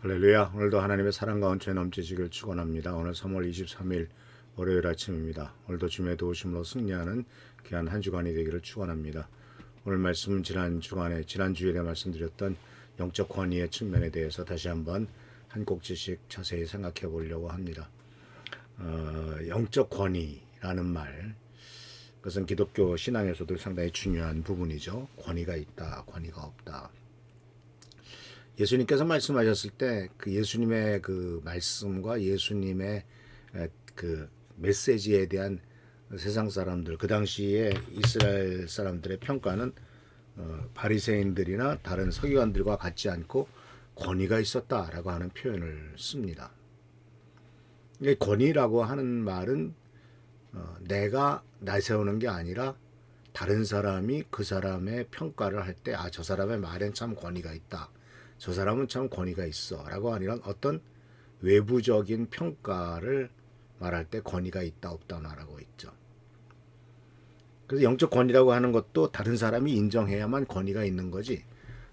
할렐루야. 오늘도 하나님의 사랑과 은총에 넘치시길 축원합니다. 오늘 3월 23일 월요일 아침입니다. 오늘도 주님의 도우심으로 승리하는 귀한 한 주간이 되기를 축원합니다. 오늘 말씀은 지난 주일에 말씀드렸던 영적 권위의 측면에 대해서 다시 한번 한 꼭지씩 자세히 생각해 보려고 합니다. 영적 권위라는 말, 그것은 기독교 신앙에서도 상당히 중요한 부분이죠. 권위가 있다, 권위가 없다. 예수님께서 말씀하셨을 때 그 예수님의 그 말씀과 예수님의 그 메시지에 대한 세상 사람들, 그 당시에 이스라엘 사람들의 평가는 바리새인들이나 다른 서기관들과 같지 않고 권위가 있었다라고 하는 표현을 씁니다. 이 권위라고 하는 말은 내가 내세우는 게 아니라 다른 사람이 그 사람의 평가를 할 때 저 사람의 말엔 참 권위가 있다, 저 사람은 참 권위가 있어 라고 하는 어떤 외부적인 평가를 말할 때 권위가 있다 없다 말하고 있죠. 그래서 영적 권위라고 하는 것도 다른 사람이 인정해야만 권위가 있는 거지,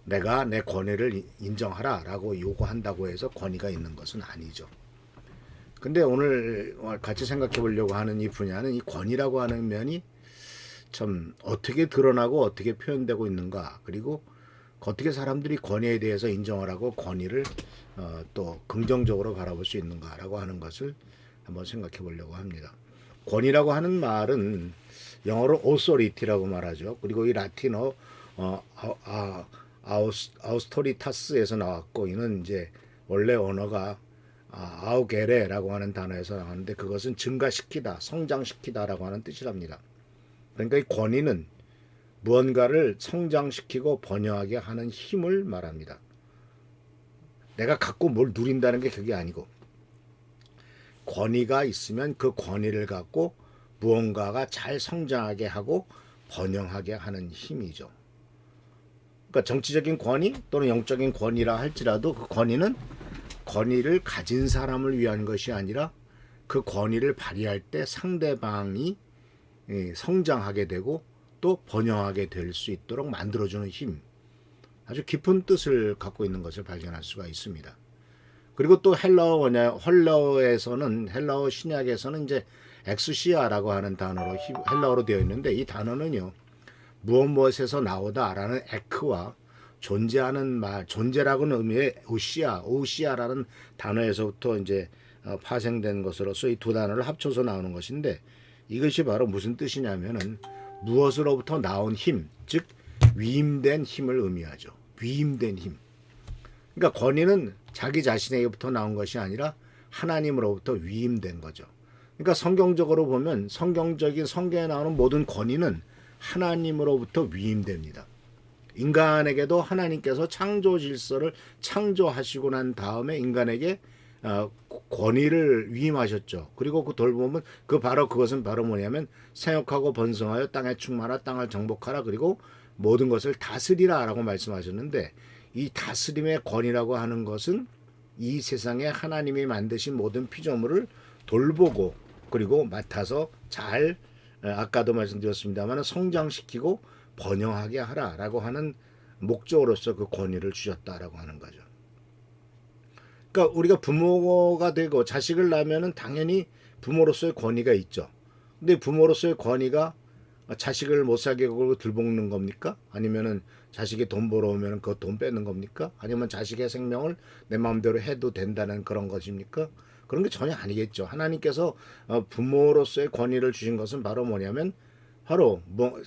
내가 내 권위를 인정하라 라고 요구한다고 해서 권위가 있는 것은 아니죠. 근데 오늘 같이 생각해 보려고 하는 이 분야는 이 권위라고 하는 면이 참 어떻게 드러나고 어떻게 표현되고 있는가, 그리고 어떻게 사람들이 권위에 대해서 인정을 하고 권위를 또 긍정적으로 바라볼 수 있는가라고 하는 것을 한번 생각해 보려고 합니다. 권위라고 하는 말은 영어로 authority라고 말하죠. 그리고 이 라틴어 아우스토리타스에서 나왔고, 이는 이제 원래 언어가 아우게레라고 하는 단어에서 나왔는데, 그것은 증가시키다, 성장시키다라고 하는 뜻이랍니다. 그러니까 이 권위는 무언가를 성장시키고 번영하게 하는 힘을 말합니다. 내가 갖고 뭘 누린다는 게 그게 아니고, 권위가 있으면 그 권위를 갖고 무언가가 잘 성장하게 하고 번영하게 하는 힘이죠. 그러니까 정치적인 권위 또는 영적인 권위라 할지라도 그 권위는 권위를 가진 사람을 위한 것이 아니라 그 권위를 발휘할 때 상대방이 성장하게 되고 또 번영하게 될 수 있도록 만들어주는 힘, 아주 깊은 뜻을 갖고 있는 것을 발견할 수가 있습니다. 그리고 또 헬라어 신약에서는 이제 엑수시아라고 하는 단어로 헬라어로 되어 있는데, 이 단어는요 무엇에서 나오다라는 에크와 존재하는 말, 존재라고는 의미의 오시아라는 단어에서부터 이제 파생된 것으로서 이 두 단어를 합쳐서 나오는 것인데, 이것이 바로 무슨 뜻이냐면은 무엇으로부터 나온 힘, 즉 위임된 힘을 의미하죠. 위임된 힘. 그러니까 권위는 자기 자신에게부터 나온 것이 아니라 하나님으로부터 위임된 거죠. 그러니까 성경적으로 보면 성경에 나오는 모든 권위는 하나님으로부터 위임됩니다. 인간에게도 하나님께서 창조 질서를 창조하시고 난 다음에 인간에게 권위를 위임하셨죠. 그리고 그 돌보면 그것은 바로 뭐냐면 생육하고 번성하여 땅에 충만하라, 땅을 정복하라, 그리고 모든 것을 다스리라라고 말씀하셨는데, 이 다스림의 권위라고 하는 것은 이 세상에 하나님이 만드신 모든 피조물을 돌보고 그리고 맡아서 잘, 아까도 말씀드렸습니다만, 성장시키고 번영하게 하라라고 하는 목적으로서 그 권위를 주셨다라고 하는 거죠. 그러니까 우리가 부모가 되고 자식을 낳으면은 당연히 부모로서의 권위가 있죠. 근데 부모로서의 권위가 자식을 못 살게 하고 들볶는 겁니까? 아니면은 자식이 돈 벌어오면 그 돈 뺏는 겁니까? 아니면 자식의 생명을 내 마음대로 해도 된다는 그런 것입니까? 그런 게 전혀 아니겠죠. 하나님께서 부모로서의 권위를 주신 것은 바로 뭐냐면 바로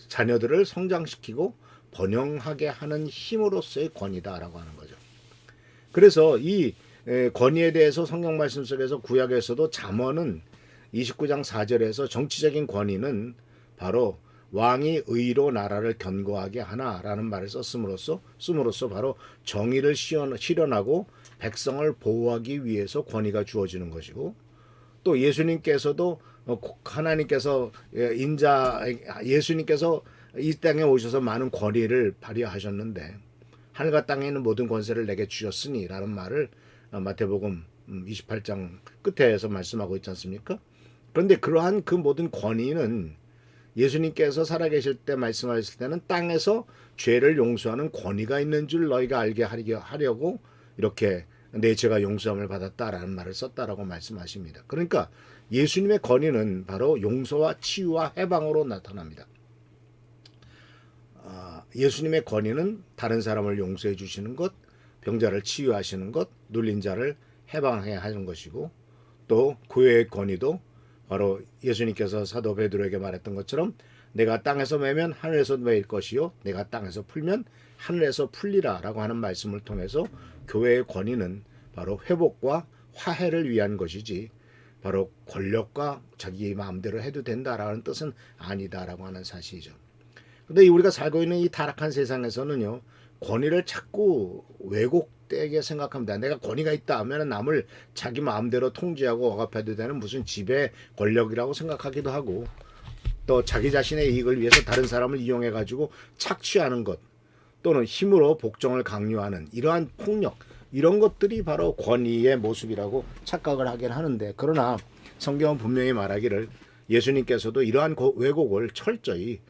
자녀들을 성장시키고 번영하게 하는 힘으로서의 권위다라고 하는 거죠. 그래서 이 권위에 대해서 성경 말씀 속에서 구약에서도 잠언은 29장 4절에서 정치적인 권위는 바로 왕이 의로 나라를 견고하게 하나라는 말을 씀으로써 바로 정의를 실현하고 백성을 보호하기 위해서 권위가 주어지는 것이고, 또 예수님께서도 예수님께서 이 땅에 오셔서 많은 권위를 발휘하셨는데, 하늘과 땅에 있는 모든 권세를 내게 주셨으니 라는 말을 마태복음 28장 끝에서 말씀하고 있지 않습니까? 그런데 그러한 그 모든 권위는 예수님께서 살아계실 때 말씀하셨을 때는 땅에서 죄를 용서하는 권위가 있는 줄 너희가 알게 하려고 이렇게 내 죄가 용서함을 받았다라는 말을 썼다라고 말씀하십니다. 그러니까 예수님의 권위는 바로 용서와 치유와 해방으로 나타납니다. 예수님의 권위는 다른 사람을 용서해 주시는 것, 병자를 치유하시는 것, 눌린 자를 해방해야 하는 것이고, 또 교회의 권위도 바로 예수님께서 사도 베드로에게 말했던 것처럼 내가 땅에서 매면 하늘에서 매일 것이요 내가 땅에서 풀면 하늘에서 풀리라라고 하는 말씀을 통해서 교회의 권위는 바로 회복과 화해를 위한 것이지 바로 권력과 자기 마음대로 해도 된다라는 뜻은 아니다라고 하는 사실이죠. 근데 우리가 살고 있는 이 타락한 세상에서는요, 권위를 자꾸 왜곡되게 생각합니다. 내가 권위가 있다 하면 남을 자기 마음대로 통제하고 억압해도 되는 무슨 지배 권력이라고 생각하기도 하고, 또 자기 자신의 이익을 위해서 다른 사람을 이용해 가지고 착취하는 것, 또는 힘으로 복종을 강요하는 이러한 폭력, 이런 것들이 바로 권위의 모습이라고 착각을 하긴 하는데, 그러나 성경은 분명히 말하기를 예수님께서도 이러한 왜곡을 철저히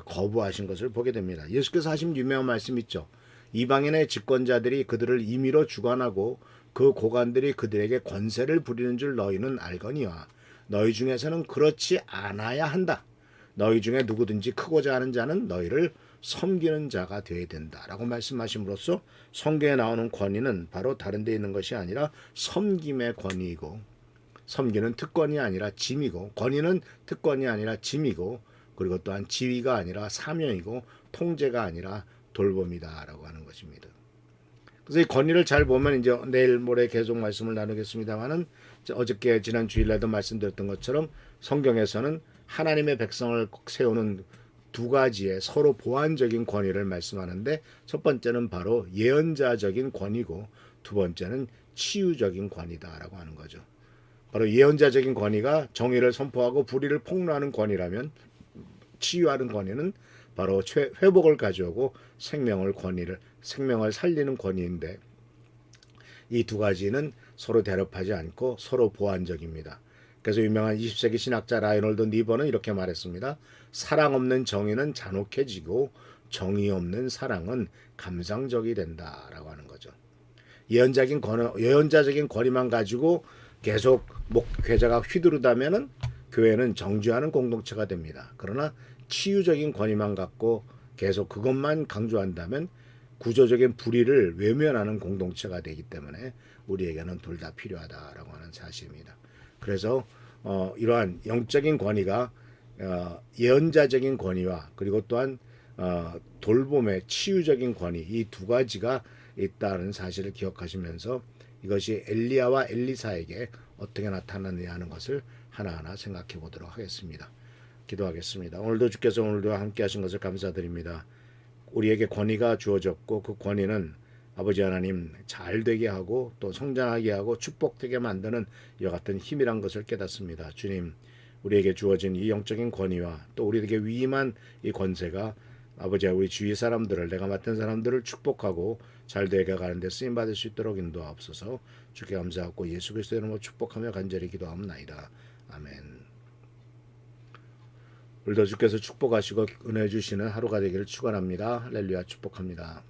거부하신 것을 보게 됩니다. 예수께서 하신 유명한 말씀 있죠. 이방인의 집권자들이 그들을 임의로 주관하고 그 고관들이 그들에게 권세를 부리는 줄 너희는 알거니와 너희 중에서는 그렇지 않아야 한다. 너희 중에 누구든지 크고자 하는 자는 너희를 섬기는 자가 되어야 된다라고 말씀하심으로써 성경에 나오는 권위는 바로 다른 데 있는 것이 아니라 섬김의 권위이고, 섬기는 특권이 아니라 짐이고, 권위는 특권이 아니라 짐이고, 그리고 또한 지위가 아니라 사명이고 통제가 아니라 돌봄이다라고 하는 것입니다. 그래서 이 권위를 잘 보면 이제 내일 모레 계속 말씀을 나누겠습니다만은 어저께 지난 주일날도 말씀드렸던 것처럼 성경에서는 하나님의 백성을 세우는 두 가지의 서로 보완적인 권위를 말씀하는데, 첫 번째는 바로 예언자적인 권위고 두 번째는 치유적인 권위다라고 하는 거죠. 바로 예언자적인 권위가 정의를 선포하고 불의를 폭로하는 권위라면, 치유하는 권위는 바로 회복을 가져오고 생명을 살리는 권위인데, 이 두 가지는 서로 대립하지 않고 서로 보완적입니다. 그래서 유명한 20세기 신학자 라이놀드 니버는 이렇게 말했습니다. 사랑 없는 정의는 잔혹해지고 정의 없는 사랑은 감상적이 된다라고 하는 거죠. 예언자적인 권위만 가지고 계속 목회자가 휘두르다면은 교회는 정죄하는 공동체가 됩니다. 그러나 치유적인 권위만 갖고 계속 그것만 강조한다면 구조적인 불의를 외면하는 공동체가 되기 때문에 우리에게는 둘 다 필요하다라고 하는 사실입니다. 그래서 이러한 영적인 권위가 예언자적인 권위와 그리고 또한 돌봄의 치유적인 권위, 이 두 가지가 있다는 사실을 기억하시면서 이것이 엘리야와 엘리사에게 어떻게 나타나느냐 하는 것을 하나하나 생각해 보도록 하겠습니다. 기도하겠습니다. 오늘도 주께서 오늘도 함께 하신 것을 감사드립니다. 우리에게 권위가 주어졌고 그 권위는 아버지 하나님 잘 되게 하고 또 성장하게 하고 축복되게 만드는 이와 같은 힘이란 것을 깨닫습니다. 주님, 우리에게 주어진 이 영적인 권위와 또 우리에게 위임한 이 권세가 아버지와 우리 주위 사람들을, 내가 맡은 사람들을 축복하고 잘 되게 가는 데 쓰임 받을 수 있도록 인도하옵소서. 주께 감사하고 예수 그리스도의 이름으로 축복하며 간절히 기도하옵나이다. 아멘. 오늘도 주께서 축복하시고 은혜 주시는 하루가 되기를 축원합니다. 할렐루야, 축복합니다.